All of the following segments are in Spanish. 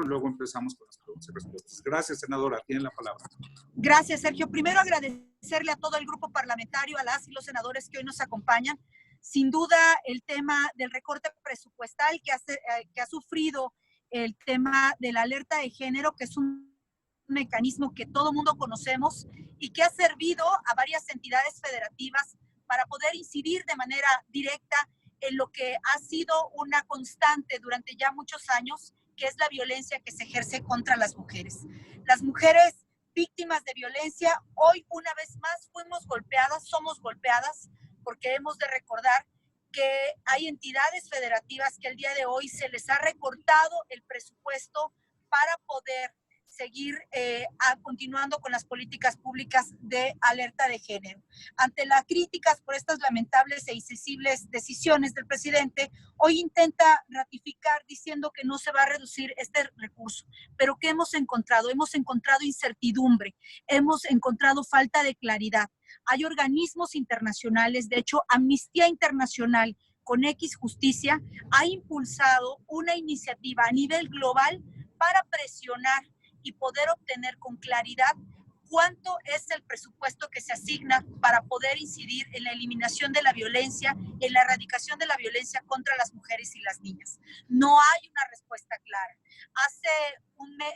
luego empezamos con las preguntas y respuestas. Gracias, senadora. Tiene la palabra. Gracias, Sergio. Primero agradecerle a todo el grupo parlamentario, a las y los senadores que hoy nos acompañan. Sin duda, el tema del recorte presupuestal que ha sufrido el tema de la alerta de género, que es un mecanismo que todo mundo conocemos y que ha servido a varias entidades federativas para poder incidir de manera directa en lo que ha sido una constante durante ya muchos años, que es la violencia que se ejerce contra las mujeres. Las mujeres víctimas de violencia, hoy una vez más fuimos golpeadas, somos golpeadas, porque hemos de recordar que hay entidades federativas que el día de hoy se les ha recortado el presupuesto para poder seguir continuando con las políticas públicas de alerta de género. Ante las críticas por estas lamentables e insensibles decisiones del presidente, hoy intenta ratificar diciendo que no se va a reducir este recurso. Pero ¿qué hemos encontrado? Hemos encontrado incertidumbre, hemos encontrado falta de claridad. Hay organismos internacionales, de hecho, Amnistía Internacional con X Justicia ha impulsado una iniciativa a nivel global para presionar y poder obtener con claridad cuánto es el presupuesto que se asigna para poder incidir en la eliminación de la violencia, en la erradicación de la violencia contra las mujeres y las niñas. No hay una respuesta clara.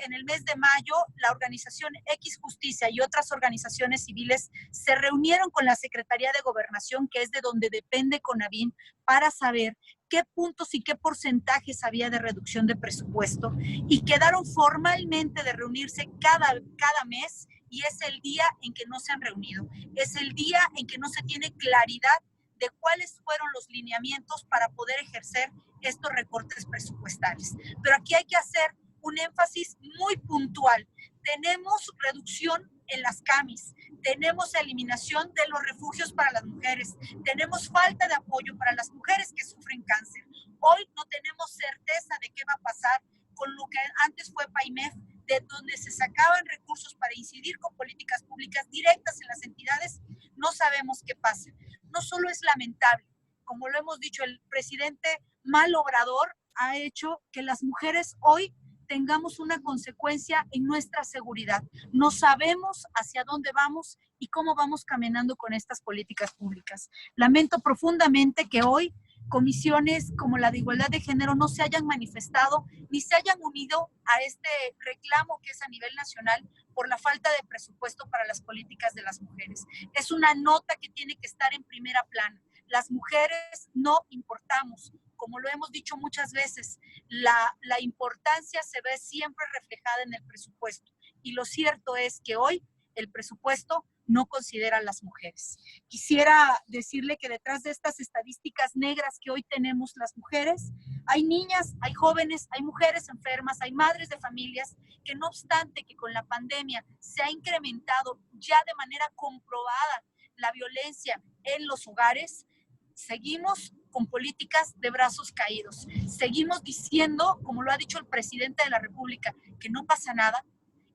En el mes de mayo, la organización X Justicia y otras organizaciones civiles se reunieron con la Secretaría de Gobernación, que es de donde depende CONAVIM, para saber qué puntos y qué porcentajes había de reducción de presupuesto, y quedaron formalmente de reunirse cada mes, y es el día en que no se han reunido, es el día en que no se tiene claridad de cuáles fueron los lineamientos para poder ejercer estos recortes presupuestales. Pero aquí hay que hacer un énfasis muy puntual. Tenemos reducción en las CAMIS, tenemos eliminación de los refugios para las mujeres, tenemos falta de apoyo para las mujeres que sufren cáncer. Hoy no tenemos certeza de qué va a pasar con lo que antes fue PAIMEF, de donde se sacaban recursos para incidir con políticas públicas directas en las entidades. No sabemos qué pasa. No solo es lamentable, como lo hemos dicho, el presidente mal obrador ha hecho que las mujeres hoy tengamos una consecuencia en nuestra seguridad. No sabemos hacia dónde vamos y cómo vamos caminando con estas políticas públicas. Lamento profundamente que hoy comisiones como la de igualdad de género no se hayan manifestado ni se hayan unido a este reclamo que es a nivel nacional por la falta de presupuesto para las políticas de las mujeres. Es una nota que tiene que estar en primera plana. Las mujeres no importamos. Como lo hemos dicho muchas veces, la importancia se ve siempre reflejada en el presupuesto. Y lo cierto es que hoy el presupuesto no considera a las mujeres. Quisiera decirle que detrás de estas estadísticas negras que hoy tenemos las mujeres, hay niñas, hay jóvenes, hay mujeres enfermas, hay madres de familias que no obstante que con la pandemia se ha incrementado ya de manera comprobada la violencia en los hogares, seguimos con políticas de brazos caídos. Seguimos diciendo, como lo ha dicho el presidente de la República, que no pasa nada,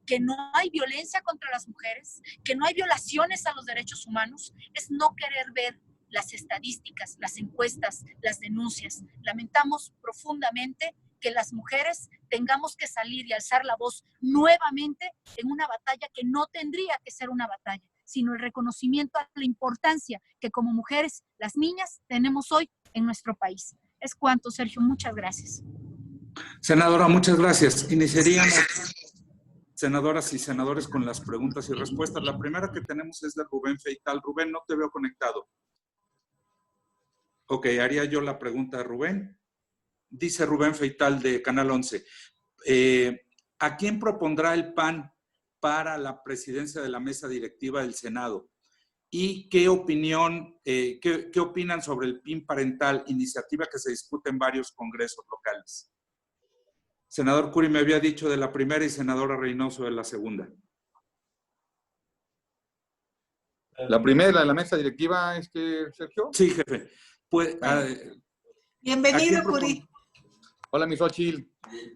que no hay violencia contra las mujeres, que no hay violaciones a los derechos humanos. Es no querer ver las estadísticas, las encuestas, las denuncias. Lamentamos profundamente que las mujeres tengamos que salir y alzar la voz nuevamente en una batalla que no tendría que ser una batalla, sino el reconocimiento a la importancia que como mujeres, las niñas, tenemos hoy en nuestro país. Es cuanto, Sergio. Muchas gracias. Senadora, muchas gracias. Iniciaríamos, senadoras y senadores, con las preguntas y respuestas. La primera que tenemos es de Rubén Feital. Rubén, no te veo conectado. Ok, haría yo la pregunta a Rubén. Dice Rubén Feital de Canal 11. ¿A quién propondrá el PAN para la presidencia de la mesa directiva del Senado? ¿Y qué opinión, qué opinan sobre el PIN parental, iniciativa que se discute en varios congresos locales? Senador Curi me había dicho de la primera y senadora Reynoso de la segunda. La primera, de la mesa directiva, Sergio. Sí, jefe. Pues, bienvenido, Curi. Hola, mi Xochitl.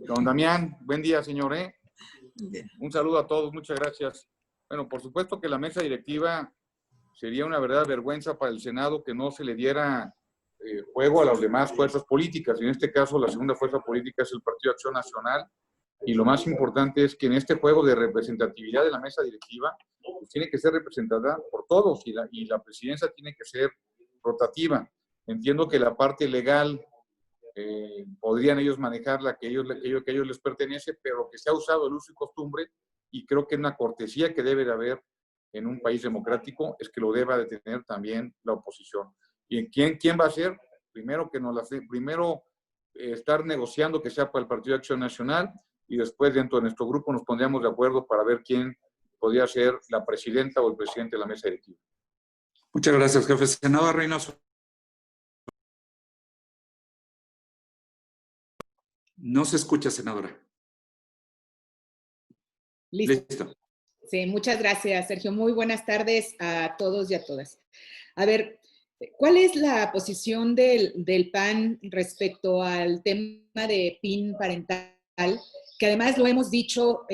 Don Damián, buen día, señor. Un saludo a todos, muchas gracias. Bueno, por supuesto que la mesa directiva sería una verdadera vergüenza para el Senado que no se le diera juego a las demás fuerzas políticas. En este caso, la segunda fuerza política es el Partido Acción Nacional, y lo más importante es que en este juego de representatividad de la mesa directiva, pues tiene que ser representada por todos y la presidencia tiene que ser rotativa. Entiendo que la parte legal podrían ellos manejarla, que ellos les pertenece, pero que se ha usado el uso y costumbre, y creo que una cortesía que debe de haber en un país democrático es que lo deba de tener también la oposición. ¿Y quién va a ser? Primero estar negociando que sea para el Partido de Acción Nacional, y después dentro de nuestro grupo nos pondríamos de acuerdo para ver quién podría ser la presidenta o el presidente de la mesa directiva. Muchas gracias, jefe. Senador Reynoso. No se escucha, senadora. Listo. Sí, muchas gracias, Sergio. Muy buenas tardes a todos y a todas. A ver, ¿cuál es la posición del PAN respecto al tema de PIN parental? Que además lo hemos dicho,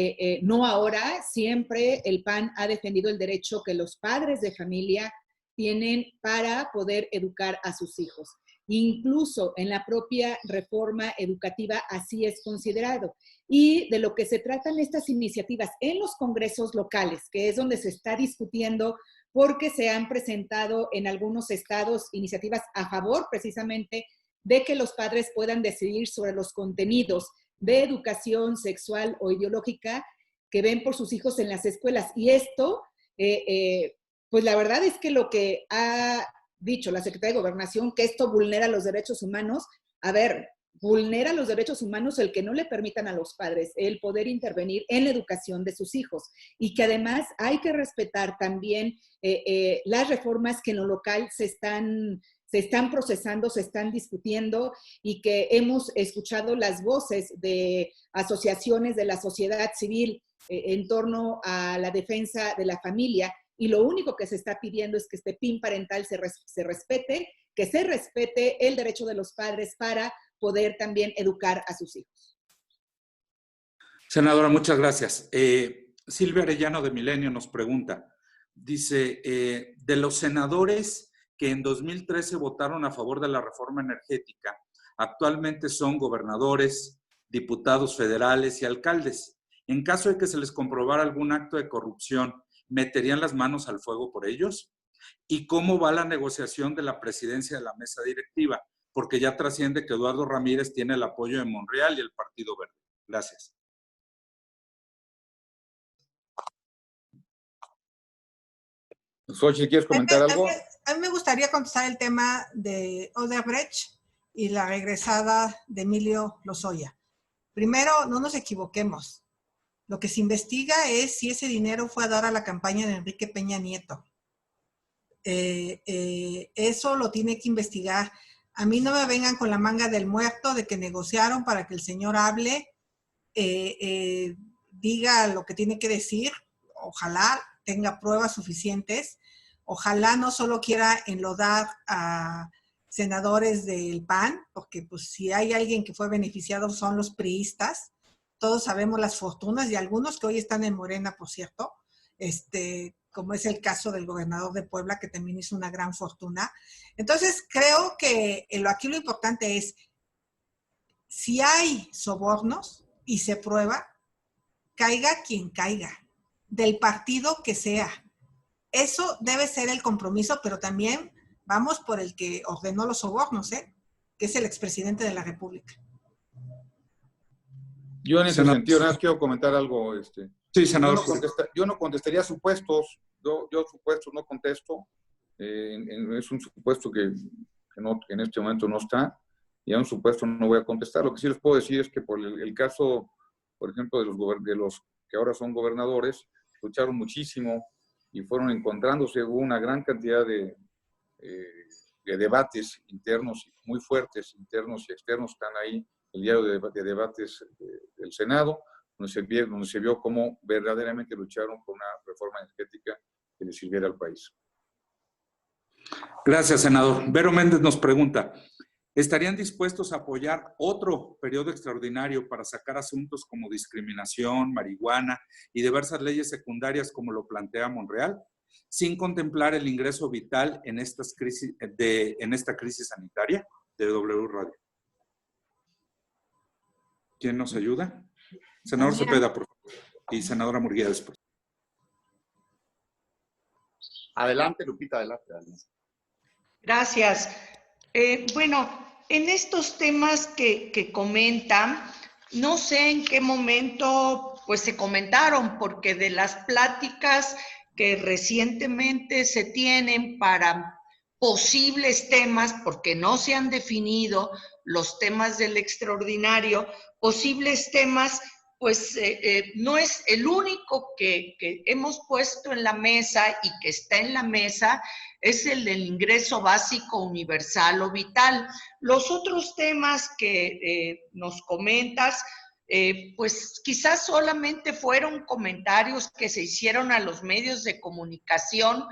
no ahora, siempre el PAN ha defendido el derecho que los padres de familia tienen para poder educar a sus hijos. Incluso en la propia reforma educativa así es considerado. Y de lo que se tratan estas iniciativas en los congresos locales, que es donde se está discutiendo, porque se han presentado en algunos estados iniciativas a favor precisamente de que los padres puedan decidir sobre los contenidos de educación sexual o ideológica que ven por sus hijos en las escuelas. Y esto, pues la verdad es que lo que ha dicho la Secretaría de Gobernación, que esto vulnera los derechos humanos, a ver, vulnera los derechos humanos el que no le permitan a los padres el poder intervenir en la educación de sus hijos, y que además hay que respetar también las reformas que en lo local se están procesando, se están discutiendo, y que hemos escuchado las voces de asociaciones de la sociedad civil en torno a la defensa de la familia, y lo único que se está pidiendo es que este PIN parental se respete, que se respete el derecho de los padres para poder también educar a sus hijos. Senadora, muchas gracias. Silvia Arellano de Milenio nos pregunta, dice, de los senadores que en 2013 votaron a favor de la reforma energética, actualmente son gobernadores, diputados federales y alcaldes. En caso de que se les comprobara algún acto de corrupción, ¿meterían las manos al fuego por ellos? ¿Y cómo va la negociación de la presidencia de la mesa directiva? Porque ya trasciende que Eduardo Ramírez tiene el apoyo de Monreal y el Partido Verde. Gracias. Xochitl, ¿quieres comentar algo? A mí me gustaría contestar el tema de Odebrecht y la regresada de Emilio Lozoya. Primero, no nos equivoquemos. Lo que se investiga es si ese dinero fue a dar a la campaña de Enrique Peña Nieto. Eso lo tiene que investigar. A mí no me vengan con la manga del muerto de que negociaron para que el señor hable, diga lo que tiene que decir. Ojalá tenga pruebas suficientes. Ojalá no solo quiera enlodar a senadores del PAN, porque pues si hay alguien que fue beneficiado son los priistas. Todos sabemos las fortunas y algunos que hoy están en Morena, por cierto, como es el caso del gobernador de Puebla, que también hizo una gran fortuna. Entonces, creo que aquí lo importante es, si hay sobornos y se prueba, caiga quien caiga, del partido que sea. Eso debe ser el compromiso, pero también vamos por el que ordenó los sobornos, que es el expresidente de la República. Yo en ese sentido, nada más quiero comentar algo. Sí, senador. Yo no contestaría supuestos. Yo supuestos no contesto. Es un supuesto que en este momento no está. Y a un supuesto no voy a contestar. Lo que sí les puedo decir es que por el caso, por ejemplo, de los que ahora son gobernadores, lucharon muchísimo y fueron encontrándose. Hubo una gran cantidad de debates internos muy fuertes, internos y externos, están ahí. El diario de debates del Senado, donde se vio cómo verdaderamente lucharon por una reforma energética que le sirviera al país. Gracias, senador. Vero Méndez nos pregunta, ¿estarían dispuestos a apoyar otro periodo extraordinario para sacar asuntos como discriminación, marihuana y diversas leyes secundarias como lo plantea Monreal, sin contemplar el ingreso vital en esta crisis sanitaria? De W Radio. ¿Quién nos ayuda? Senador Cepeda, por favor. Y senadora Murguía después. Adelante, Lupita, adelante. Gracias. Bueno, en estos temas que comentan, no sé en qué momento pues se comentaron, porque de las pláticas que recientemente se tienen para posibles temas, porque no se han definido los temas del extraordinario, posibles temas, pues no es el único que hemos puesto en la mesa y que está en la mesa, es el del ingreso básico universal o vital. Los otros temas que nos comentas, pues quizás solamente fueron comentarios que se hicieron a los medios de comunicación,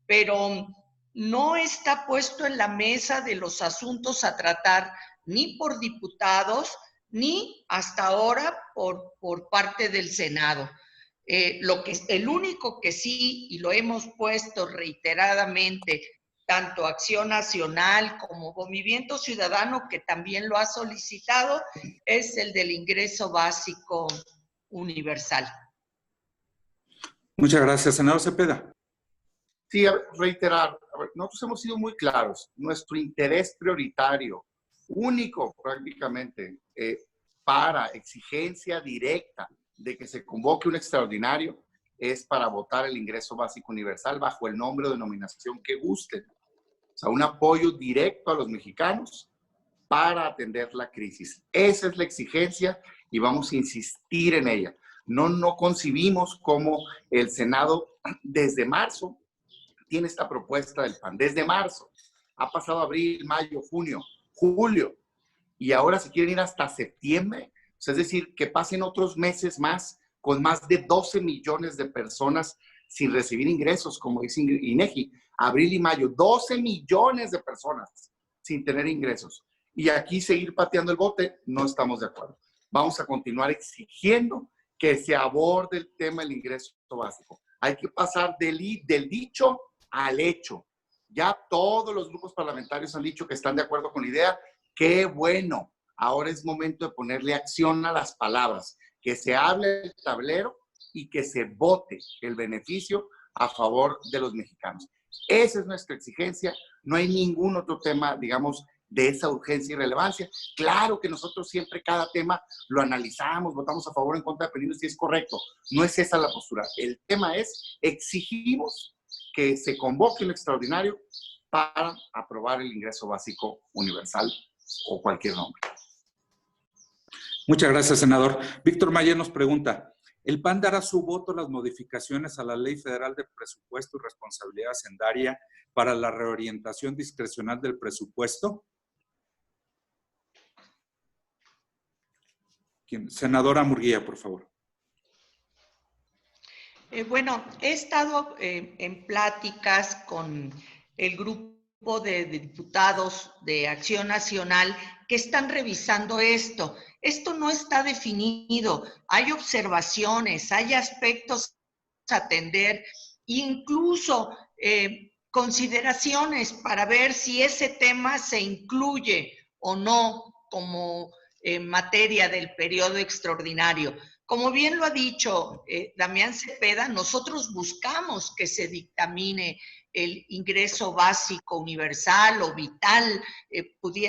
pero no está puesto en la mesa de los asuntos a tratar ni por diputados, ni hasta ahora por parte del Senado. El único que sí, y lo hemos puesto reiteradamente, tanto Acción Nacional como Movimiento Ciudadano, que también lo ha solicitado, es el del ingreso básico universal. Muchas gracias, senador Cepeda. Sí, reiterar, nosotros hemos sido muy claros. Nuestro interés prioritario, único prácticamente, para exigencia directa de que se convoque un extraordinario, es para votar el ingreso básico universal bajo el nombre o denominación que gusten. O sea, un apoyo directo a los mexicanos para atender la crisis. Esa es la exigencia y vamos a insistir en ella. No concibimos cómo el Senado desde marzo tiene esta propuesta del PAN. Desde marzo. Ha pasado abril, mayo, junio, julio. Y ahora se quieren ir hasta septiembre. O sea, es decir, que pasen otros meses más con más de 12 millones de personas sin recibir ingresos, como dice INEGI. Abril y mayo, 12 millones de personas sin tener ingresos. Y aquí seguir pateando el bote, no estamos de acuerdo. Vamos a continuar exigiendo que se aborde el tema del ingreso básico. Hay que pasar del dicho al hecho. Ya todos los grupos parlamentarios han dicho que están de acuerdo con la idea. ¡Qué bueno! Ahora es momento de ponerle acción a las palabras, que se hable el tablero y que se vote el beneficio a favor de los mexicanos. Esa es nuestra exigencia. No hay ningún otro tema, digamos, de esa urgencia y relevancia. Claro que nosotros siempre cada tema lo analizamos, votamos a favor o en contra, dependiendo si es correcto. No es esa la postura. El tema es, exigimos que se convoque un extraordinario para aprobar el ingreso básico universal o cualquier nombre. Muchas gracias, senador. Víctor Mayer nos pregunta, ¿el PAN dará su voto a las modificaciones a la Ley Federal de Presupuesto y Responsabilidad Hacendaria para la reorientación discrecional del presupuesto? Senadora Murguía, por favor. Bueno, he estado en pláticas con el grupo de diputados de Acción Nacional que están revisando esto. Esto no está definido, hay observaciones, hay aspectos a atender, incluso consideraciones para ver si ese tema se incluye o no como materia del periodo extraordinario. Como bien lo ha dicho Damián Cepeda, nosotros buscamos que se dictamine el ingreso básico universal o vital,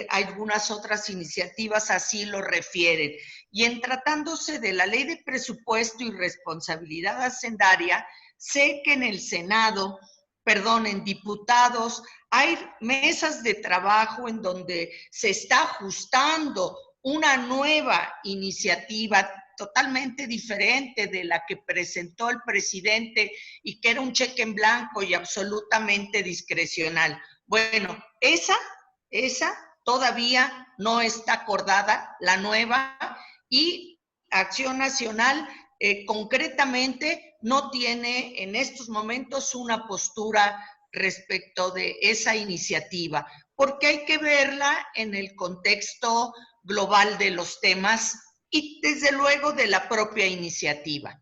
algunas otras iniciativas así lo refieren. Y en tratándose de la Ley de Presupuesto y Responsabilidad Hacendaria, sé que en el Senado, en diputados, hay mesas de trabajo en donde se está ajustando una nueva iniciativa totalmente diferente de la que presentó el presidente y que era un cheque en blanco y absolutamente discrecional. Bueno, esa todavía no está acordada, la nueva, y Acción Nacional concretamente no tiene en estos momentos una postura respecto de esa iniciativa, porque hay que verla en el contexto global de los temas y desde luego de la propia iniciativa.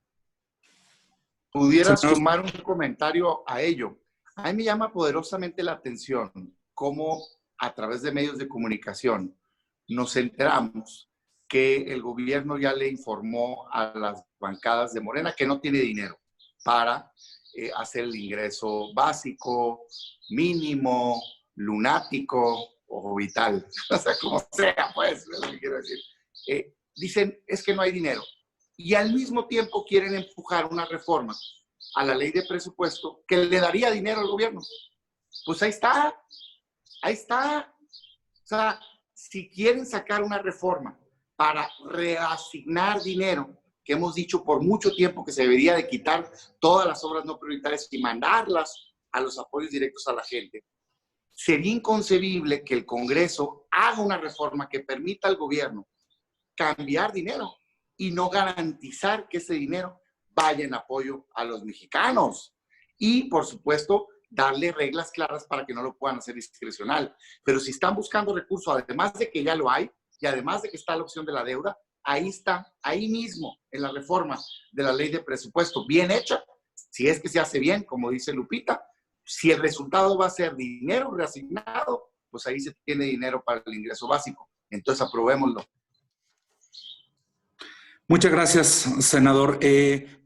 ¿Pudiera sumar un comentario a ello? A mí me llama poderosamente la atención cómo a través de medios de comunicación nos enteramos que el gobierno ya le informó a las bancadas de Morena que no tiene dinero para hacer el ingreso básico, mínimo, lunático o vital. O sea, como sea, pues, es lo que quiero decir. Dicen, es que no hay dinero. Y al mismo tiempo quieren empujar una reforma a la ley de presupuesto que le daría dinero al gobierno. Pues ahí está, ahí está. O sea, si quieren sacar una reforma para reasignar dinero, que hemos dicho por mucho tiempo que se debería de quitar todas las obras no prioritarias y mandarlas a los apoyos directos a la gente, sería inconcebible que el Congreso haga una reforma que permita al gobierno cambiar dinero y no garantizar que ese dinero vaya en apoyo a los mexicanos. Y, por supuesto, darle reglas claras para que no lo puedan hacer discrecional. Pero si están buscando recursos, además de que ya lo hay, y además de que está la opción de la deuda, ahí está, ahí mismo, en la reforma de la ley de presupuesto, bien hecha, si es que se hace bien, como dice Lupita. Si el resultado va a ser dinero reasignado, pues ahí se tiene dinero para el ingreso básico. Entonces, aprobémoslo. Muchas gracias, senador.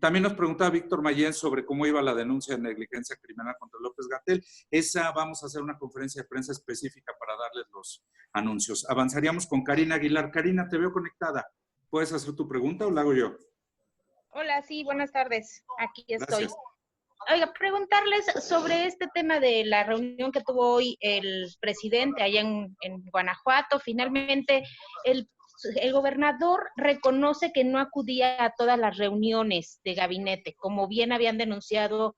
También nos preguntaba Víctor Mayén sobre cómo iba la denuncia de negligencia criminal contra López-Gatell. Esa vamos a hacer una conferencia de prensa específica para darles los anuncios. Avanzaríamos con Karina Aguilar. Karina, te veo conectada. ¿Puedes hacer tu pregunta o la hago yo? Hola, sí, buenas tardes. Aquí estoy. Gracias. Oiga, preguntarles sobre este tema de la reunión que tuvo hoy el presidente allá en Guanajuato. Finalmente, el gobernador reconoce que no acudía a todas las reuniones de gabinete, como bien habían denunciado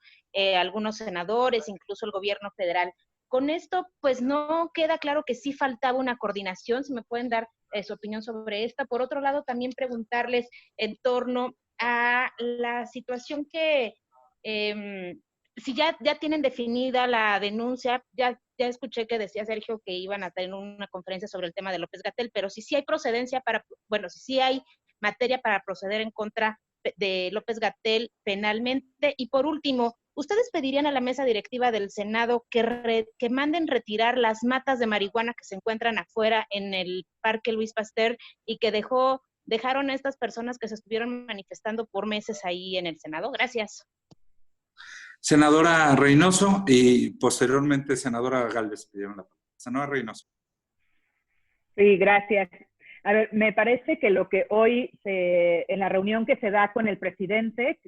algunos senadores, incluso el gobierno federal. Con esto, pues no queda claro que sí faltaba una coordinación. Si me pueden dar su opinión sobre esta. Por otro lado, también preguntarles en torno a la situación que, si ya tienen definida la denuncia, ya escuché que decía Sergio que iban a tener una conferencia sobre el tema de López-Gatell, pero si sí hay procedencia para, bueno, si sí hay materia para proceder en contra de López-Gatell penalmente. Y por último, ¿ustedes pedirían a la mesa directiva del Senado que manden retirar las matas de marihuana que se encuentran afuera en el Parque Luis Pasteur y que dejaron a estas personas que se estuvieron manifestando por meses ahí en el Senado? Gracias. Senadora Reynoso y posteriormente senadora Gálvez pidieron la palabra. Senadora Reynoso. Sí, gracias. A ver, me parece que lo que hoy, en la reunión que se da con el presidente,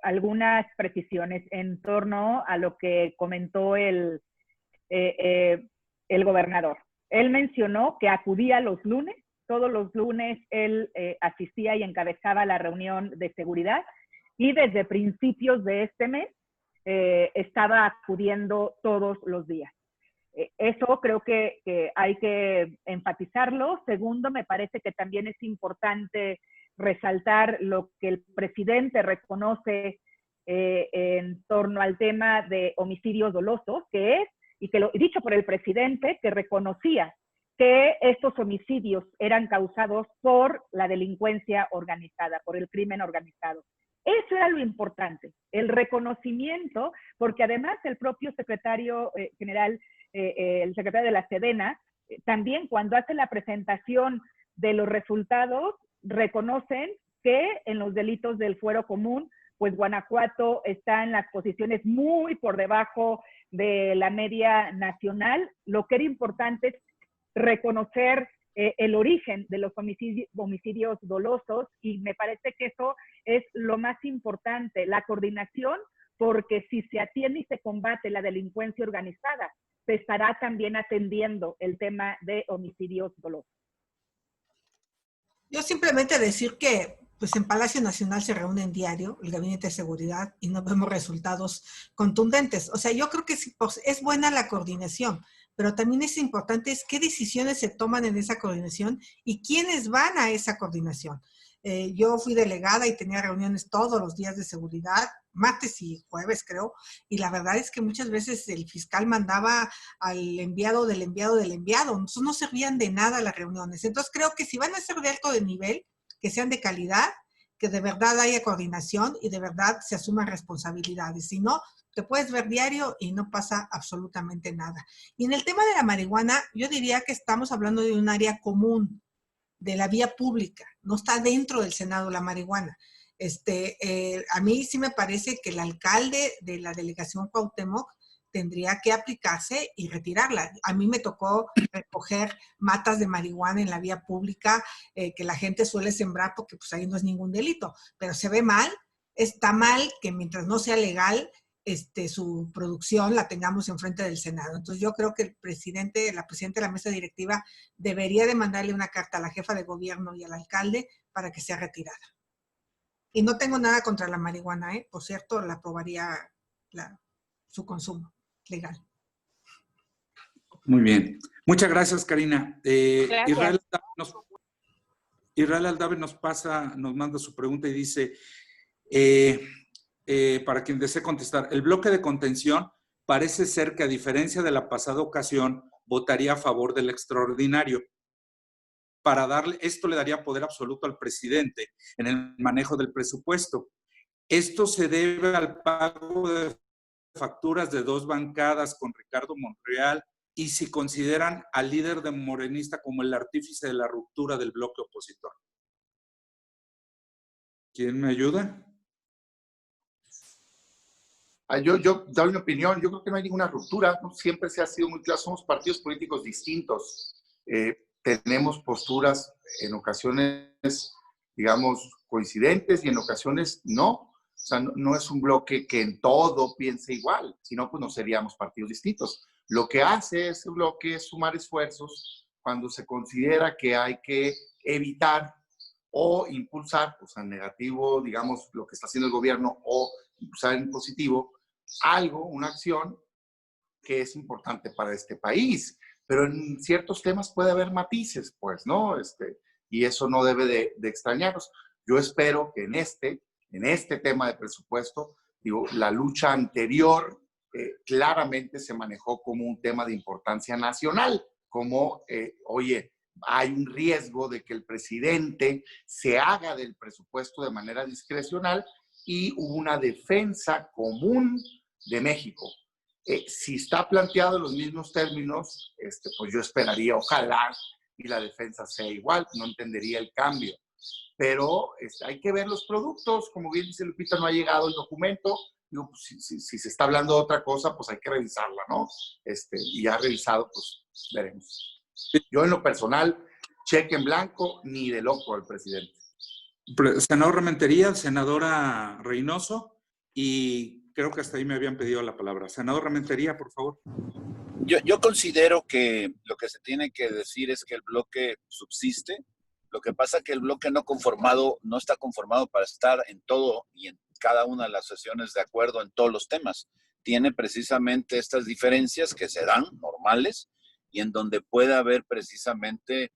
algunas precisiones en torno a lo que comentó el gobernador. Él mencionó que acudía los lunes, todos los lunes él asistía y encabezaba la reunión de seguridad y desde principios de este mes estaba acudiendo todos los días. Eso creo que hay que enfatizarlo. Segundo, me parece que también es importante resaltar lo que el presidente reconoce en torno al tema de homicidios dolosos, que es, y que lo dicho por el presidente, que reconocía que estos homicidios eran causados por la delincuencia organizada, por el crimen organizado. Eso era lo importante, el reconocimiento, porque además el propio secretario general, el secretario de la Sedena, también cuando hace la presentación de los resultados, reconocen que en los delitos del fuero común, pues Guanajuato está en las posiciones muy por debajo de la media nacional. Lo que era importante es reconocer el origen de los homicidios dolosos, y me parece que eso es lo más importante, la coordinación, porque si se atiende y se combate la delincuencia organizada, se estará también atendiendo el tema de homicidios dolosos. Yo simplemente decir que pues en Palacio Nacional se reúne en diario el Gabinete de Seguridad y no vemos resultados contundentes. O sea, yo creo que pues, es buena la coordinación, pero también es importante qué decisiones se toman en esa coordinación y quiénes van a esa coordinación. Yo fui delegada y tenía reuniones todos los días de seguridad, martes y jueves creo, y la verdad es que muchas veces el fiscal mandaba al enviado del enviado del enviado, entonces no servían de nada las reuniones. Entonces creo que si van a ser de alto nivel, que sean de calidad, que de verdad haya coordinación y de verdad se asuman responsabilidades. Si no, te puedes ver diario y no pasa absolutamente nada. Y en el tema de la marihuana, yo diría que estamos hablando de un área común. de la vía pública, no está dentro del Senado la marihuana. A mí sí me parece que el alcalde de la delegación Cuauhtémoc tendría que aplicarse y retirarla. A mí me tocó recoger matas de marihuana en la vía pública que la gente suele sembrar porque pues ahí no es ningún delito, pero se ve mal, está mal que mientras no sea legal su producción la tengamos enfrente del Senado. Entonces yo creo que la presidenta de la mesa directiva debería de mandarle una carta a la jefa de gobierno y al alcalde para que sea retirada. Y no tengo nada contra la marihuana, por cierto, la aprobaría su consumo legal. Muy bien. Muchas gracias, Karina. Gracias. Israel Aldave nos manda su pregunta y dice, para quien desee contestar, el bloque de contención parece ser que, a diferencia de la pasada ocasión, votaría a favor del extraordinario. Esto le daría poder absoluto al presidente en el manejo del presupuesto. Esto se debe al pago de facturas de 2 bancadas con Ricardo Monreal, y si consideran al líder de morenista como el artífice de la ruptura del bloque opositor. ¿Quién me ayuda? Yo doy mi opinión. Yo creo que no hay ninguna ruptura, ¿no? Siempre se ha sido muy claro, somos partidos políticos distintos. Tenemos posturas en ocasiones, digamos, coincidentes y en ocasiones no. O sea, no es un bloque que en todo piense igual, sino pues no seríamos partidos distintos. Lo que hace ese bloque es sumar esfuerzos cuando se considera que hay que evitar o impulsar, o sea, en negativo, digamos, lo que está haciendo el gobierno, o impulsar en positivo algo, una acción que es importante para este país. Pero en ciertos temas puede haber matices, pues, ¿no? Y eso no debe de extrañarnos. Yo espero que en este tema de presupuesto, digo, la lucha anterior claramente se manejó como un tema de importancia nacional, como, oye, hay un riesgo de que el presidente se haga del presupuesto de manera discrecional, y hubo una defensa común de México. Si está planteado en los mismos términos, pues yo esperaría, ojalá, y la defensa sea igual, no entendería el cambio. Pero hay que ver los productos, como bien dice Lupita, no ha llegado el documento. Digo, pues, si se está hablando de otra cosa, pues hay que revisarla, ¿no? Y ya revisado, pues veremos. Yo en lo personal, cheque en blanco, ni de loco al presidente. Senador Rementería, senadora Reynoso, y creo que hasta ahí me habían pedido la palabra. Senador Rementería, por favor. Yo considero que lo que se tiene que decir es que el bloque subsiste. Lo que pasa es que el bloque no está conformado para estar en todo y en cada una de las sesiones de acuerdo en todos los temas. Tiene precisamente estas diferencias que se dan normales y en donde puede haber precisamente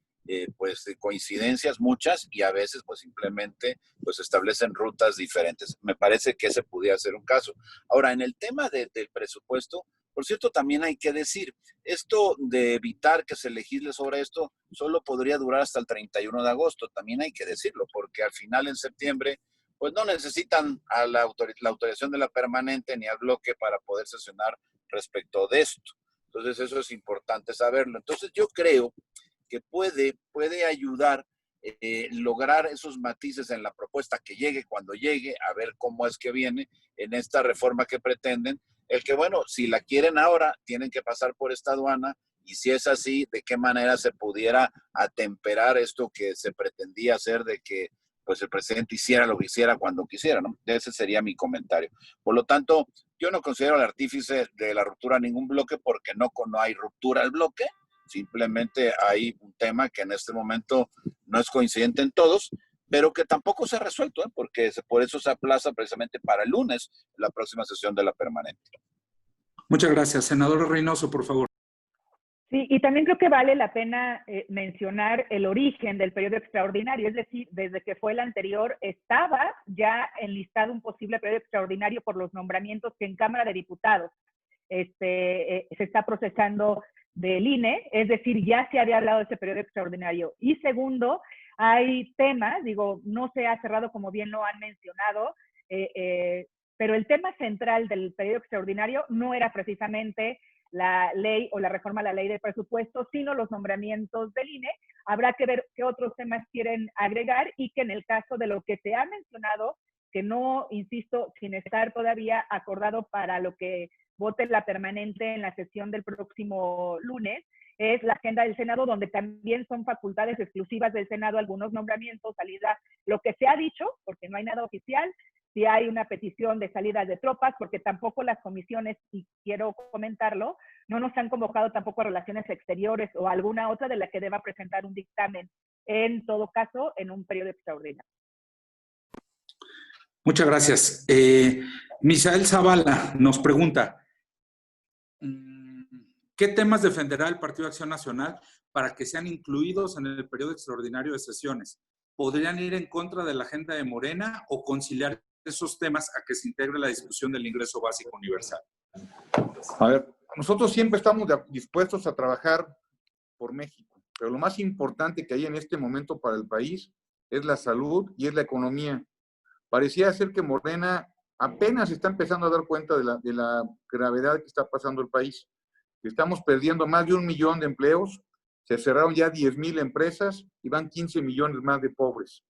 pues coincidencias muchas, y a veces pues simplemente pues establecen rutas diferentes. Me parece que ese pudiera ser un caso. Ahora, en el tema del presupuesto, por cierto, también hay que decir, esto de evitar que se legisle sobre esto solo podría durar hasta el 31 de agosto, también hay que decirlo, porque al final en septiembre pues no necesitan a la autorización de la permanente ni al bloque para poder sesionar respecto de esto. Entonces eso es importante saberlo. Entonces yo creo que puede ayudar lograr esos matices en la propuesta que llegue cuando llegue, a ver cómo es que viene en esta reforma que pretenden. El que, bueno, si la quieren ahora, tienen que pasar por esta aduana, y si es así, ¿de qué manera se pudiera atemperar esto que se pretendía hacer de que pues el presidente hiciera lo que hiciera cuando quisiera, ¿no? Ese sería mi comentario. Por lo tanto, yo no considero al artífice de la ruptura ningún bloque, porque no hay ruptura al bloque. Simplemente hay un tema que en este momento no es coincidente en todos, pero que tampoco se ha resuelto, porque por eso se aplaza precisamente para el lunes, la próxima sesión de la permanente. Muchas gracias. Senador Reynoso, por favor. Sí, y también creo que vale la pena mencionar el origen del periodo extraordinario, es decir, desde que fue el anterior estaba ya enlistado un posible periodo extraordinario por los nombramientos que en Cámara de Diputados se está procesando del INE, es decir, ya se había hablado de ese periodo extraordinario. Y segundo, hay temas, digo, no se ha cerrado como bien lo han mencionado, pero el tema central del periodo extraordinario no era precisamente la ley o la reforma a la ley de presupuesto, sino los nombramientos del INE. Habrá que ver qué otros temas quieren agregar y que en el caso de lo que se ha mencionado, que no, insisto, sin estar todavía acordado para lo que vote la permanente en la sesión del próximo lunes, es la agenda del Senado, donde también son facultades exclusivas del Senado algunos nombramientos, salida, lo que se ha dicho, porque no hay nada oficial, si hay una petición de salida de tropas, porque tampoco las comisiones, y quiero comentarlo, no nos han convocado tampoco a Relaciones Exteriores o alguna otra de la que deba presentar un dictamen, en todo caso, en un periodo extraordinario. Muchas gracias. Misael Zavala nos pregunta, ¿qué temas defenderá el Partido Acción Nacional para que sean incluidos en el periodo extraordinario de sesiones? ¿Podrían ir en contra de la agenda de Morena o conciliar esos temas a que se integre la discusión del ingreso básico universal? A ver, nosotros siempre estamos dispuestos a trabajar por México, pero lo más importante que hay en este momento para el país es la salud y es la economía. Parecía ser que Morena apenas está empezando a dar cuenta de la gravedad que está pasando el país. Estamos perdiendo más de 1 millón de empleos, se cerraron ya 10,000 empresas y van 15 millones más de pobres.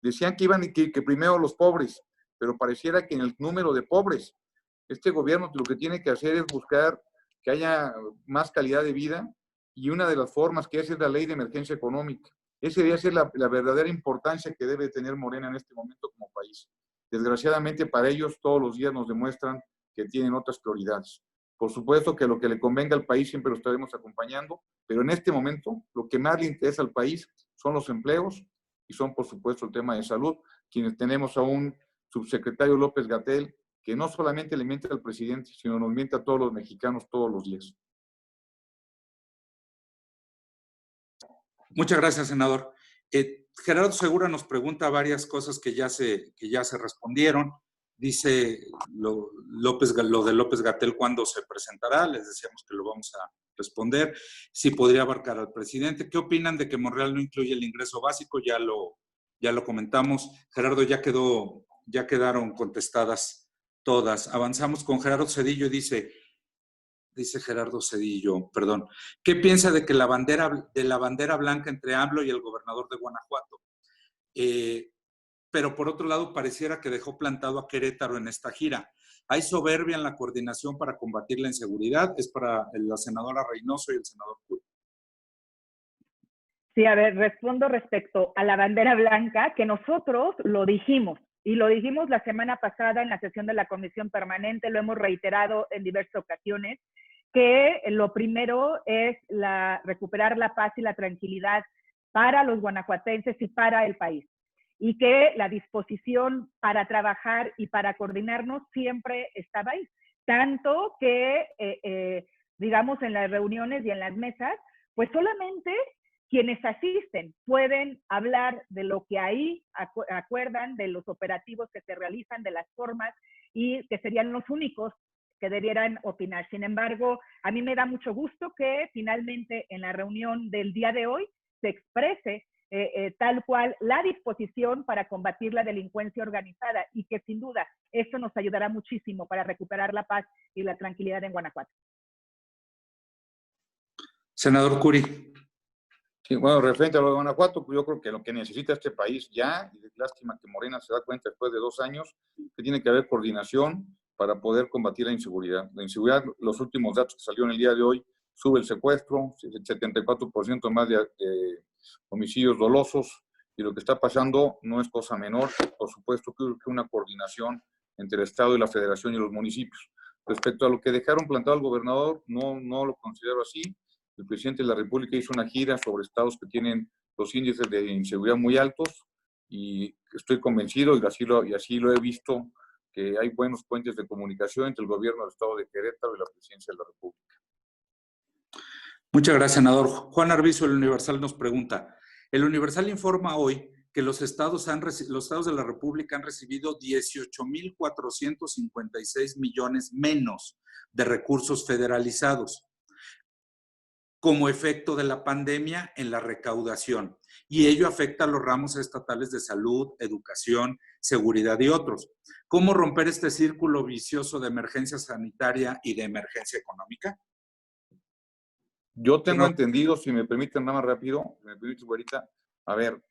Decían que primero los pobres, pero pareciera que en el número de pobres, este gobierno lo que tiene que hacer es buscar que haya más calidad de vida, y una de las formas que es la ley de emergencia económica. Esa debe ser la verdadera importancia que debe tener Morena en este momento como país. Desgraciadamente para ellos todos los días nos demuestran que tienen otras prioridades. Por supuesto que lo que le convenga al país siempre lo estaremos acompañando, pero en este momento lo que más le interesa al país son los empleos y son, por supuesto, el tema de salud, quienes tenemos a un subsecretario López-Gatell que no solamente le miente al presidente, sino nos miente a todos los mexicanos todos los días. Muchas gracias, senador. Gerardo Segura nos pregunta varias cosas que ya se respondieron. Dice lo de López-Gatell, ¿cuándo se presentará? Les decíamos que lo vamos a responder. Si podría abarcar al presidente. ¿Qué opinan de que Monreal no incluye el ingreso básico? Ya lo comentamos. Gerardo, ya quedaron contestadas todas. Avanzamos con Gerardo Cedillo y dice Gerardo Cedillo, perdón, ¿qué piensa de que la bandera blanca entre AMLO y el gobernador de Guanajuato? Pero por otro lado pareciera que dejó plantado a Querétaro en esta gira. ¿Hay soberbia en la coordinación para combatir la inseguridad? Es para la senadora Reynoso y el senador Curi. Sí, a ver, respondo respecto a la bandera blanca, que nosotros lo dijimos, y lo dijimos la semana pasada en la sesión de la Comisión Permanente, lo hemos reiterado en diversas ocasiones, que lo primero es recuperar la paz y la tranquilidad para los guanajuatenses y para el país. Y que la disposición para trabajar y para coordinarnos siempre estaba ahí. Tanto que, digamos, en las reuniones y en las mesas, pues solamente quienes asisten pueden hablar de lo que ahí acuerdan, de los operativos que se realizan, de las formas, y que serían los únicos que debieran opinar. Sin embargo, a mí me da mucho gusto que finalmente en la reunión del día de hoy se exprese tal cual la disposición para combatir la delincuencia organizada, y que sin duda esto nos ayudará muchísimo para recuperar la paz y la tranquilidad en Guanajuato. Senador Curi. Sí, bueno, referente a lo de Guanajuato, pues yo creo que lo que necesita este país ya, y es lástima que Morena se da cuenta después de 2 años, que tiene que haber coordinación para poder combatir la inseguridad. La inseguridad, los últimos datos que salieron el día de hoy, sube el secuestro, 74% más de homicidios dolosos, y lo que está pasando no es cosa menor. Por supuesto que una coordinación entre el Estado y la Federación y los municipios. Respecto a lo que dejaron plantado al gobernador, no lo considero así. El presidente de la República hizo una gira sobre estados que tienen los índices de inseguridad muy altos, y estoy convencido, y así lo he visto, que hay buenos puentes de comunicación entre el gobierno del estado de Querétaro y la presidencia de la República. Muchas gracias, senador. Juan Arvizo, El Universal, nos pregunta. El Universal informa hoy que los estados de la República han recibido 18,456 millones menos de recursos federalizados como efecto de la pandemia en la recaudación, y ello afecta a los ramos estatales de salud, educación, seguridad y otros. ¿Cómo romper este círculo vicioso de emergencia sanitaria y de emergencia económica? Yo tengo entendido, si me permiten nada más rápido, si me permite, güerita, a ver,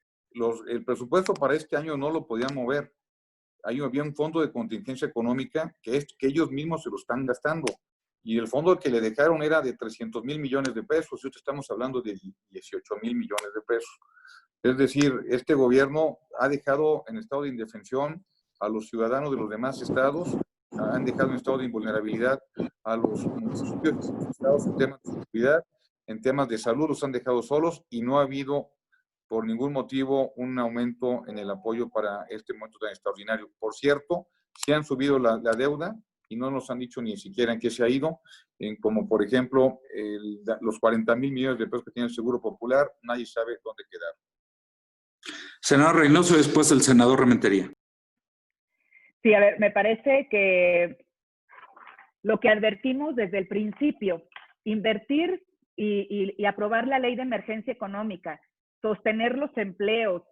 el presupuesto para este año no lo podían mover. Había un fondo de contingencia económica que ellos mismos se lo están gastando. Y el fondo que le dejaron era de 300,000 millones de pesos. Y ahorita estamos hablando de 18,000 millones de pesos. Es decir, este gobierno ha dejado en estado de indefensión a los ciudadanos de los demás estados, han dejado en estado de invulnerabilidad a los municipios de los estados en temas de seguridad, en temas de salud, los han dejado solos y no ha habido por ningún motivo un aumento en el apoyo para este momento tan extraordinario. Por cierto, se han subido la deuda y no nos han dicho ni siquiera en qué se ha ido, como por ejemplo los 40,000 millones de pesos que tiene el Seguro Popular, nadie sabe dónde quedaron. Senador Reynoso, después el senador Rementería. Sí, a ver, me parece que lo que advertimos desde el principio, invertir y aprobar la ley de emergencia económica, sostener los empleos,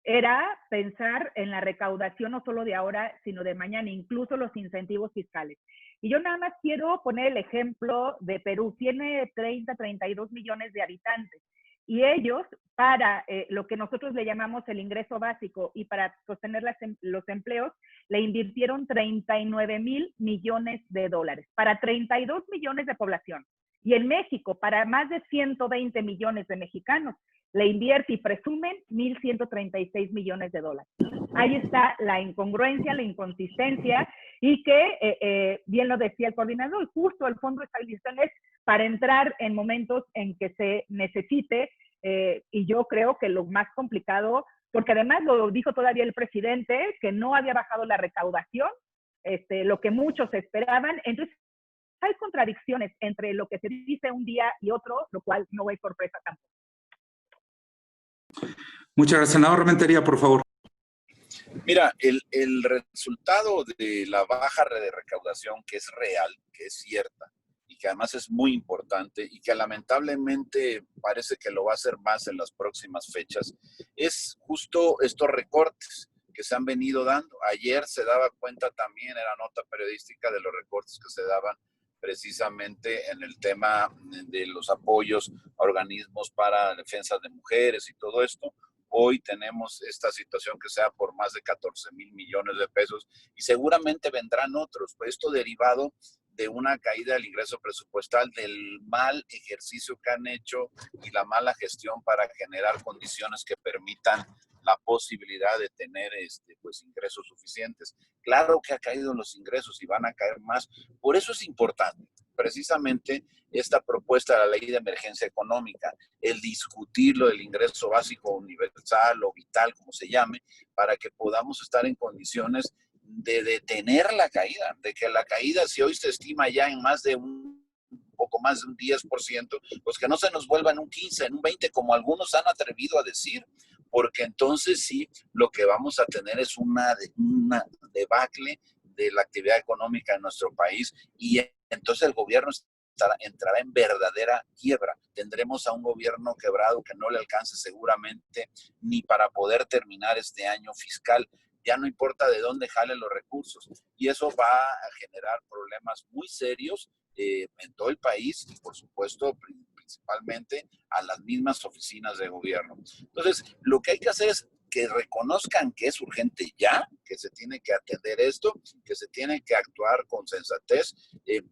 era pensar en la recaudación no solo de ahora, sino de mañana, incluso los incentivos fiscales. Y yo nada más quiero poner el ejemplo de Perú. Tiene 32 millones de habitantes. Y ellos, para lo que nosotros le llamamos el ingreso básico y para sostener los empleos, le invirtieron 39,000 millones de dólares para 32 millones de población. Y en México, para más de 120 millones de mexicanos, le invierte y presumen 1,136 millones de dólares. Ahí está la incongruencia, la inconsistencia y que, bien lo decía el coordinador, justo el Fondo de Estabilización es para entrar en momentos en que se necesite y yo creo que lo más complicado, porque además lo dijo todavía el presidente, que no había bajado la recaudación, lo que muchos esperaban. Entonces, hay contradicciones entre lo que se dice un día y otro, lo cual no es sorpresa tampoco. Muchas gracias. Senador Rementería, por favor. Mira, el resultado de la baja de recaudación, que es real, que es cierta, y que además es muy importante y que lamentablemente parece que lo va a hacer más en las próximas fechas, es justo estos recortes que se han venido dando. Ayer se daba cuenta también, era nota periodística, de los recortes que se daban precisamente en el tema de los apoyos a organismos para defensa de mujeres y todo esto. Hoy tenemos esta situación que sea por más de 14,000 millones de pesos y seguramente vendrán otros. Pues esto derivado de una caída del ingreso presupuestal, del mal ejercicio que han hecho y la mala gestión para generar condiciones que permitan la posibilidad de tener pues ingresos suficientes. Claro que ha caído los ingresos y van a caer más. Por eso es importante precisamente esta propuesta de la ley de emergencia económica, el discutir lo del ingreso básico universal o vital, como se llame, para que podamos estar en condiciones de detener la caída, de que la caída, si hoy se estima ya en más de un poco más de un 10%, pues que no se nos vuelva en un 15, en un 20, como algunos han atrevido a decir, porque entonces sí, lo que vamos a tener es una debacle de la actividad económica en nuestro país y entonces el gobierno entrará en verdadera quiebra. Tendremos a un gobierno quebrado que no le alcance seguramente ni para poder terminar este año fiscal. Ya no importa de dónde jalen los recursos y eso va a generar problemas muy serios en todo el país y por supuesto principalmente a las mismas oficinas de gobierno. Entonces, lo que hay que hacer es que reconozcan que es urgente ya, que se tiene que atender esto, que se tiene que actuar con sensatez,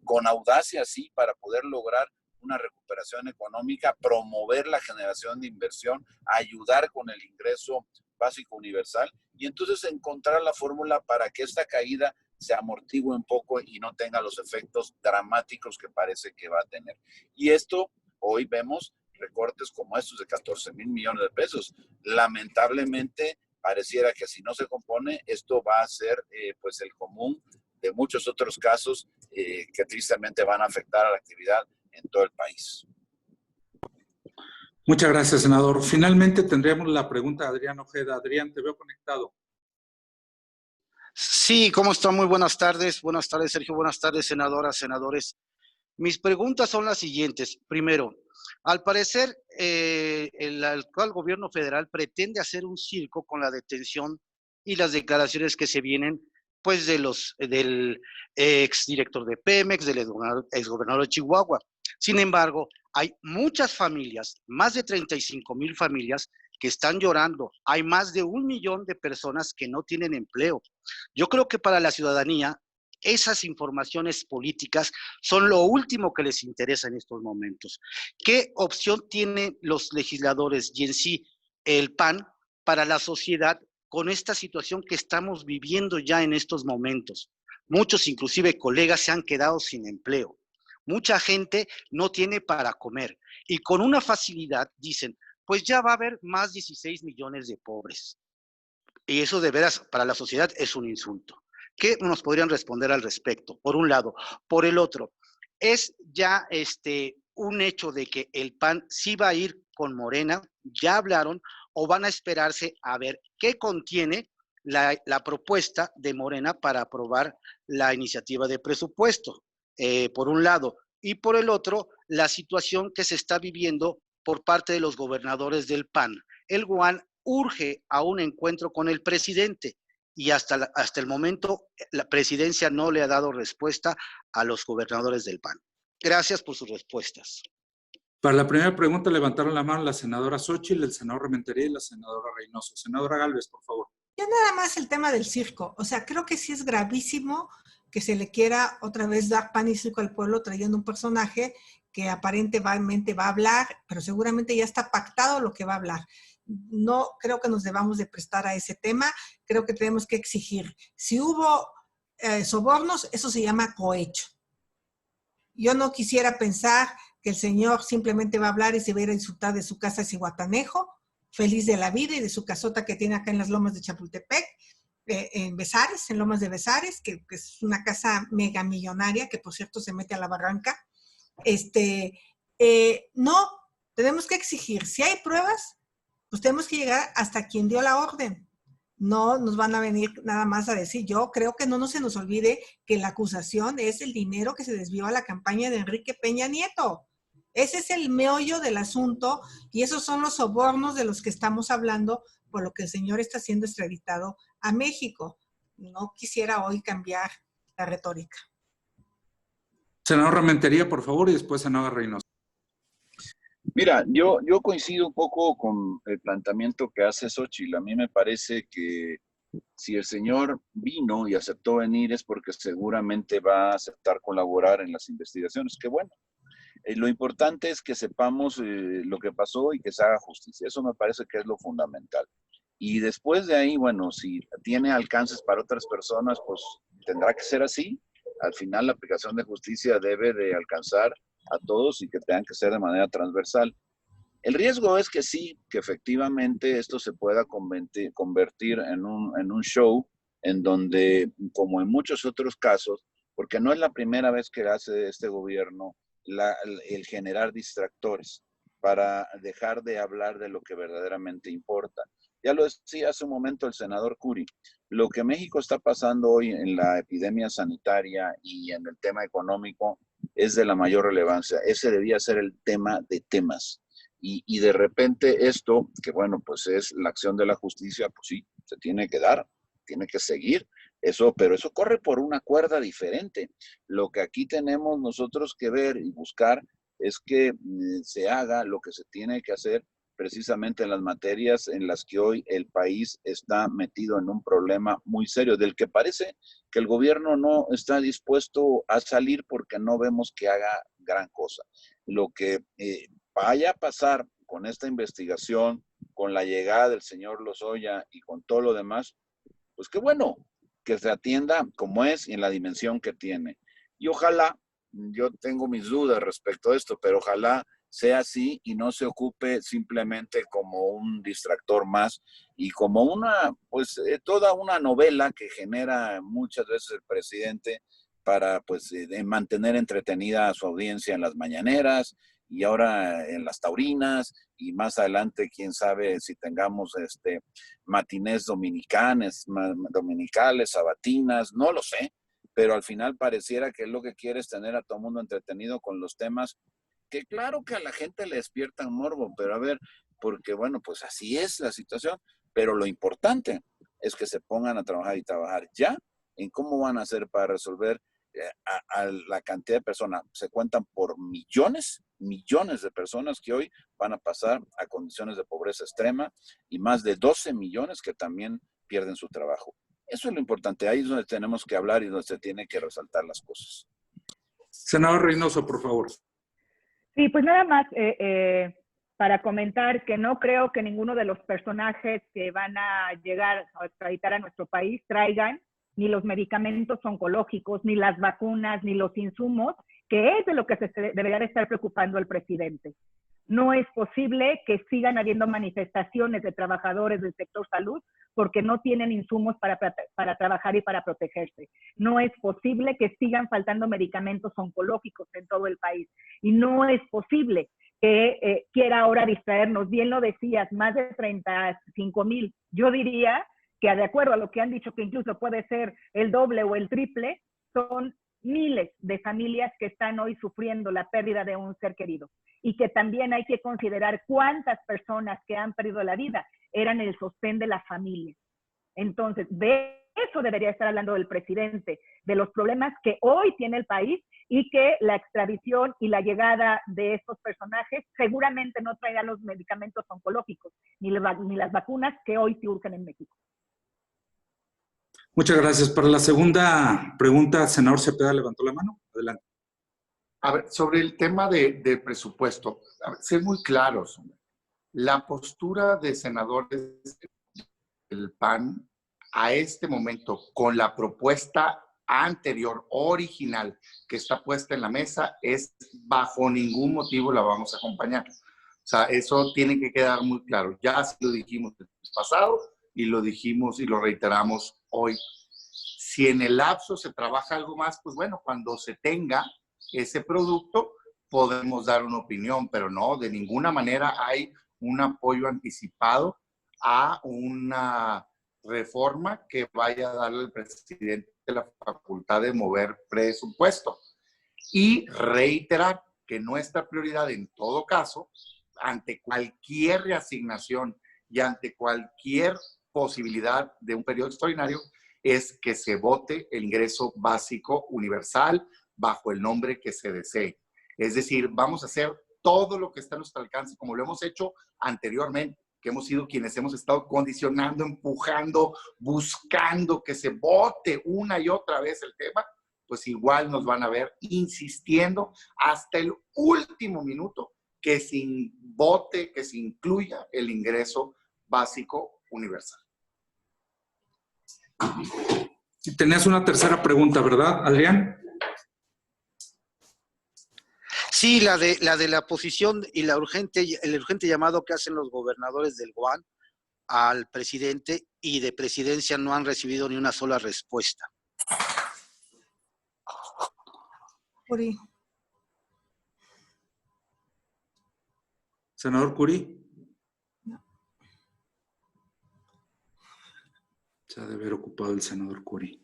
con audacia, sí, para poder lograr una recuperación económica, promover la generación de inversión, ayudar con el ingreso básico universal y entonces encontrar la fórmula para que esta caída se amortigue un poco y no tenga los efectos dramáticos que parece que va a tener. Y esto, hoy vemos recortes como estos de 14,000 millones de pesos. Lamentablemente, pareciera que si no se compone, esto va a ser pues el común de muchos otros casos que tristemente van a afectar a la actividad en todo el país. Muchas gracias, senador. Finalmente tendríamos la pregunta de Adrián Ojeda. Adrián, te veo conectado. Sí, ¿cómo están? Muy buenas tardes. Buenas tardes, Sergio. Buenas tardes, senadoras, senadores. Mis preguntas son las siguientes. Primero, al parecer, el actual gobierno federal pretende hacer un circo con la detención y las declaraciones que se vienen, pues, del exdirector de Pemex, del exgobernador de Chihuahua. Sin embargo, Hay muchas familias, más de 35,000 familias que están llorando. Hay más de 1 millón de personas que no tienen empleo. Yo creo que para la ciudadanía, esas informaciones políticas son lo último que les interesa en estos momentos. ¿Qué opción tienen los legisladores y en sí el PAN para la sociedad con esta situación que estamos viviendo ya en estos momentos? Muchos, inclusive colegas, se han quedado sin empleo. Mucha gente no tiene para comer y con una facilidad dicen, pues ya va a haber más 16 millones de pobres. Y eso de veras para la sociedad es un insulto. ¿Qué nos podrían responder al respecto? Por un lado. Por el otro, es ya un hecho de que el PAN sí va a ir con Morena, ya hablaron, o van a esperarse a ver qué contiene la propuesta de Morena para aprobar la iniciativa de presupuesto, por un lado. Y por el otro, la situación que se está viviendo por parte de los gobernadores del PAN. El GUAN urge a un encuentro con el presidente y hasta el momento la presidencia no le ha dado respuesta a los gobernadores del PAN. Gracias por sus respuestas. Para la primera pregunta levantaron la mano la senadora Xóchitl, el senador Rementería y la senadora Reynoso. Senadora Gálvez, por favor. Ya nada más el tema del circo. O sea, creo que sí es gravísimo que se le quiera otra vez dar pan y circo al pueblo trayendo un personaje que aparentemente va a hablar, pero seguramente ya está pactado lo que va a hablar. No creo que nos debamos de prestar a ese tema. Creo que tenemos que exigir. Si hubo sobornos, eso se llama cohecho. Yo no quisiera pensar que el señor simplemente va a hablar y se va a ir a disfrutar de su casa de Zihuatanejo, feliz de la vida y de su casota que tiene acá en las lomas de Chapultepec, en Besares, en Lomas de Besares, que es una casa mega millonaria, que por cierto se mete a la barranca. No, tenemos que exigir. Si hay pruebas, pues tenemos que llegar hasta quien dio la orden. No nos van a venir nada más a decir. Yo creo que no se nos olvide que la acusación es el dinero que se desvió a la campaña de Enrique Peña Nieto. Ese es el meollo del asunto y esos son los sobornos de los que estamos hablando, por lo que el señor está siendo extraditado a México. No quisiera hoy cambiar la retórica. Senador Rementería, por favor, y después senadora Reynoso. Mira, yo coincido un poco con el planteamiento que hace Xóchitl. A mí me parece que si el señor vino y aceptó venir es porque seguramente va a aceptar colaborar en las investigaciones. Qué bueno. Lo importante es que sepamos lo que pasó y que se haga justicia. Eso me parece que es lo fundamental. Y después de ahí, bueno, si tiene alcances para otras personas, pues tendrá que ser así. Al final la aplicación de justicia debe de alcanzar a todos y que tengan que ser de manera transversal. El riesgo es que sí, que efectivamente esto se pueda convertir en un show en donde, como en muchos otros casos, porque no es la primera vez que hace este gobierno, el generar distractores para dejar de hablar de lo que verdaderamente importa. Ya lo decía hace un momento el senador Curi, lo que México está pasando hoy en la epidemia sanitaria y en el tema económico es de la mayor relevancia. Ese debía ser el tema de temas. Y de repente esto, que bueno, pues es la acción de la justicia, pues sí, se tiene que dar, tiene que seguir. Pero eso corre por una cuerda diferente. Lo que aquí tenemos nosotros que ver y buscar es que se haga lo que se tiene que hacer precisamente en las materias en las que hoy el país está metido en un problema muy serio, del que parece que el gobierno no está dispuesto a salir porque no vemos que haga gran cosa. Lo que vaya a pasar con esta investigación, con la llegada del señor Lozoya y con todo lo demás, pues qué bueno, que se atienda como es y en la dimensión que tiene. Y ojalá, yo tengo mis dudas respecto a esto, pero ojalá sea así y no se ocupe simplemente como un distractor más y como toda una novela que genera muchas veces el presidente para mantener entretenida a su audiencia en las mañaneras y ahora en las taurinas y más adelante quién sabe si tengamos matinés dominicales, sabatinas, no lo sé, pero al final pareciera que lo que quiere es tener a todo el mundo entretenido con los temas que claro que a la gente le despiertan morbo, pero a ver, porque bueno, pues así es la situación, pero lo importante es que se pongan a trabajar y trabajar ya en cómo van a hacer para resolver a la cantidad de personas. Se cuentan por millones millones de personas que hoy van a pasar a condiciones de pobreza extrema y más de 12 millones que también pierden su trabajo. Eso es lo importante, ahí es donde tenemos que hablar y donde se tienen que resaltar las cosas. Senador Reynoso, por favor. Sí, pues nada más para comentar que no creo que ninguno de los personajes que van a llegar a extraditar a nuestro país traigan ni los medicamentos oncológicos, ni las vacunas, ni los insumos, que es de lo que se debería de estar preocupando el presidente. No es posible que sigan habiendo manifestaciones de trabajadores del sector salud porque no tienen insumos para trabajar y para protegerse. No es posible que sigan faltando medicamentos oncológicos en todo el país. Y no es posible que quiera ahora distraernos. Bien lo decías, más de 35,000. Yo diría que de acuerdo a lo que han dicho, que incluso puede ser el doble o el triple, son miles de familias que están hoy sufriendo la pérdida de un ser querido. Y que también hay que considerar cuántas personas que han perdido la vida eran el sostén de la familia. Entonces, de eso debería estar hablando el presidente, de los problemas que hoy tiene el país y que la extradición y la llegada de estos personajes seguramente no traerá los medicamentos oncológicos ni las vacunas que hoy se urgen en México. Muchas gracias. Para la segunda pregunta, senador Cepeda levantó la mano. Adelante. A ver, sobre el tema de presupuesto, a ver, ser muy claros. La postura de senadores del PAN a este momento, con la propuesta anterior, original, que está puesta en la mesa, es bajo ningún motivo la vamos a acompañar. O sea, eso tiene que quedar muy claro. Ya lo dijimos el pasado y lo dijimos y lo reiteramos hoy. Si en el lapso se trabaja algo más, pues bueno, cuando se tenga ese producto, podemos dar una opinión, pero no, de ninguna manera hay un apoyo anticipado a una reforma que vaya a darle al presidente la facultad de mover presupuesto. Y reiterar que nuestra prioridad en todo caso, ante cualquier reasignación y ante cualquier posibilidad de un periodo extraordinario, es que se vote el ingreso básico universal bajo el nombre que se desee. Es decir, vamos a hacer todo lo que está a nuestro alcance, como lo hemos hecho anteriormente, que hemos sido quienes hemos estado condicionando, empujando, buscando que se vote una y otra vez el tema, pues igual nos van a ver insistiendo hasta el último minuto que se vote, que se incluya el ingreso básico universal. Tenías una tercera pregunta, ¿verdad, Adrián? Sí, la de la posición y el urgente llamado que hacen los gobernadores del GUAN al presidente, y de presidencia no han recibido ni una sola respuesta. Curi. Senador Curi. Se ha de haber ocupado el senador Curi.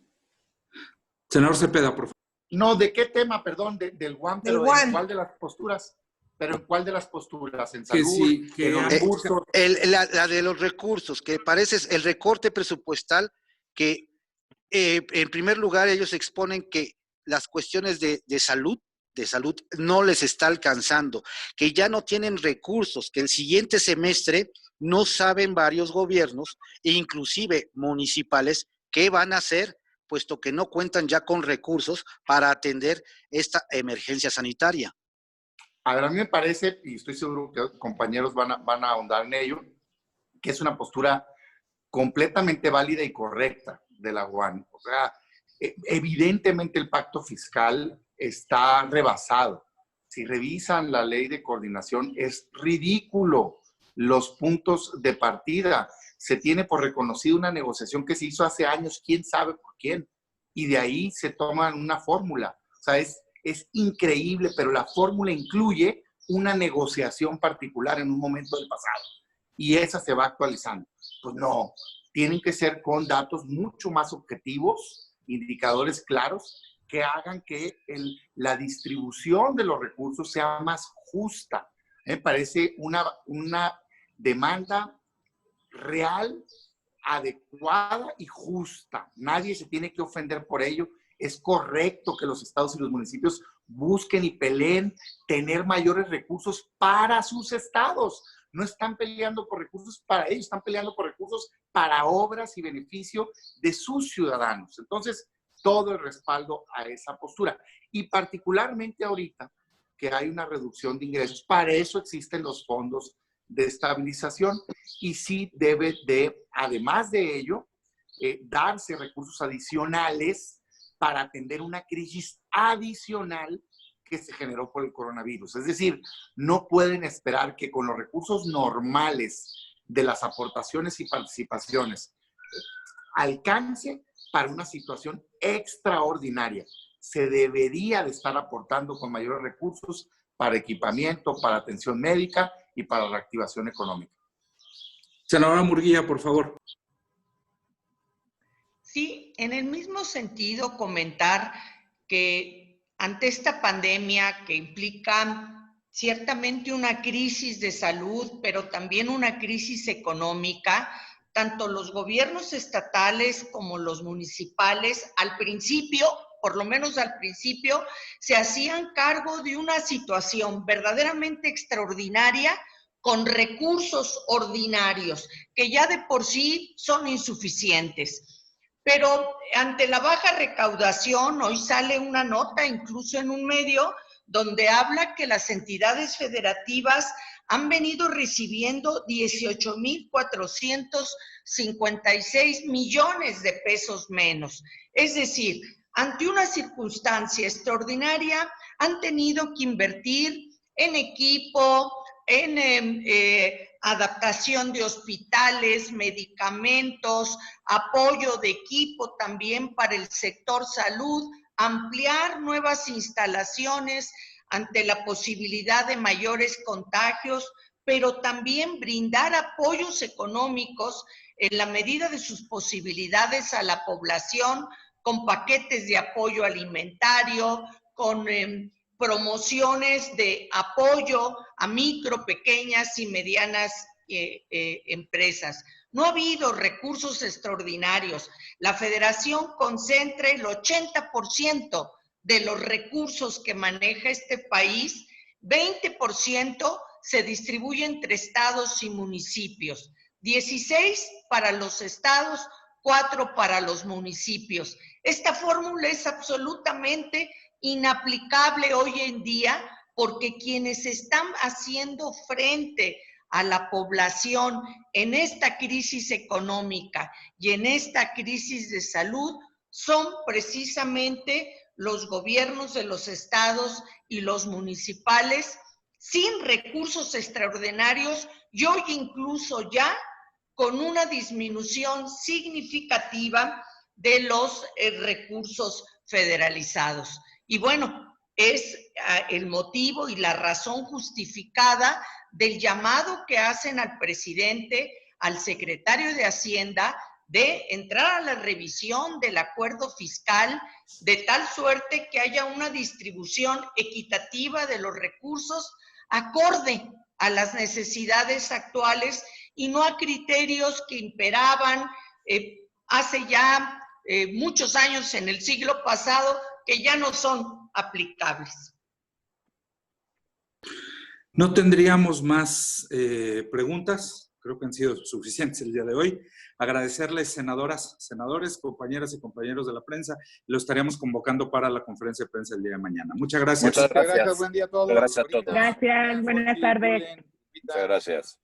Senador Cepeda, por favor. No, ¿de qué tema? Perdón, del GUAN, pero ¿en cuál de las posturas? ¿Pero en cuál de las posturas? ¿En salud? ¿En los recursos? La de los recursos, que parece el recorte presupuestal, que en primer lugar ellos exponen que las cuestiones de salud no les está alcanzando, que ya no tienen recursos, que el siguiente semestre no saben varios gobiernos, e inclusive municipales, qué van a hacer, puesto que no cuentan ya con recursos para atender esta emergencia sanitaria. A ver, a mí me parece, y estoy seguro que compañeros van a ahondar en ello, que es una postura completamente válida y correcta de la UAN. O sea, evidentemente el pacto fiscal está rebasado. Si revisan la ley de coordinación, es ridículo los puntos de partida. Se tiene por reconocido una negociación que se hizo hace años, quién sabe por quién, y de ahí se toman una fórmula. O sea, es increíble, pero la fórmula incluye una negociación particular en un momento del pasado, y esa se va actualizando. Pues no, tienen que ser con datos mucho más objetivos, indicadores claros, que hagan que la distribución de los recursos sea más justa. Me parece una demanda real, adecuada y justa. Nadie se tiene que ofender por ello. Es correcto que los estados y los municipios busquen y peleen tener mayores recursos para sus estados. No están peleando por recursos para ellos, están peleando por recursos para obras y beneficio de sus ciudadanos. Entonces, todo el respaldo a esa postura. Y particularmente ahorita que hay una reducción de ingresos, para eso existen los fondos de estabilización y sí debe de, además de ello, darse recursos adicionales para atender una crisis adicional que se generó por el coronavirus. Es decir, no pueden esperar que con los recursos normales de las aportaciones y participaciones alcance para una situación extraordinaria. Se debería de estar aportando con mayores recursos para equipamiento, para atención médica y para reactivación económica. Senadora Murguía, por favor. Sí, en el mismo sentido, comentar que ante esta pandemia que implica ciertamente una crisis de salud, pero también una crisis económica, tanto los gobiernos estatales como los municipales, al principio, por lo menos al principio, se hacían cargo de una situación verdaderamente extraordinaria con recursos ordinarios, que ya de por sí son insuficientes. Pero ante la baja recaudación, hoy sale una nota, incluso en un medio, donde habla que las entidades federativas han venido recibiendo 18,456 millones de pesos menos. Es decir, ante una circunstancia extraordinaria, han tenido que invertir en equipo, en adaptación de hospitales, medicamentos, apoyo de equipo también para el sector salud, ampliar nuevas instalaciones ante la posibilidad de mayores contagios, pero también brindar apoyos económicos en la medida de sus posibilidades a la población, con paquetes de apoyo alimentario, con promociones de apoyo a micro, pequeñas y medianas empresas. No ha habido recursos extraordinarios. La Federación concentra el 80% de los recursos que maneja este país, 20% se distribuye entre estados y municipios, 16 para los estados, 4 para los municipios. Esta fórmula es absolutamente inaplicable hoy en día porque quienes están haciendo frente a la población en esta crisis económica y en esta crisis de salud son precisamente los gobiernos de los estados y los municipales sin recursos extraordinarios y hoy incluso ya con una disminución significativa de los recursos federalizados. Y bueno, es el motivo y la razón justificada del llamado que hacen al presidente, al secretario de Hacienda, de entrar a la revisión del acuerdo fiscal de tal suerte que haya una distribución equitativa de los recursos acorde a las necesidades actuales y no a criterios que imperaban hace ya muchos años en el siglo pasado que ya no son aplicables. No tendríamos más preguntas, creo que han sido suficientes el día de hoy. Agradecerles, senadoras, senadores, compañeras y compañeros de la prensa. Lo estaríamos convocando para la conferencia de prensa el día de mañana. Muchas gracias. Muchas gracias. Buen día a todos. Gracias a todos. Gracias, buenas tardes. Muchas gracias.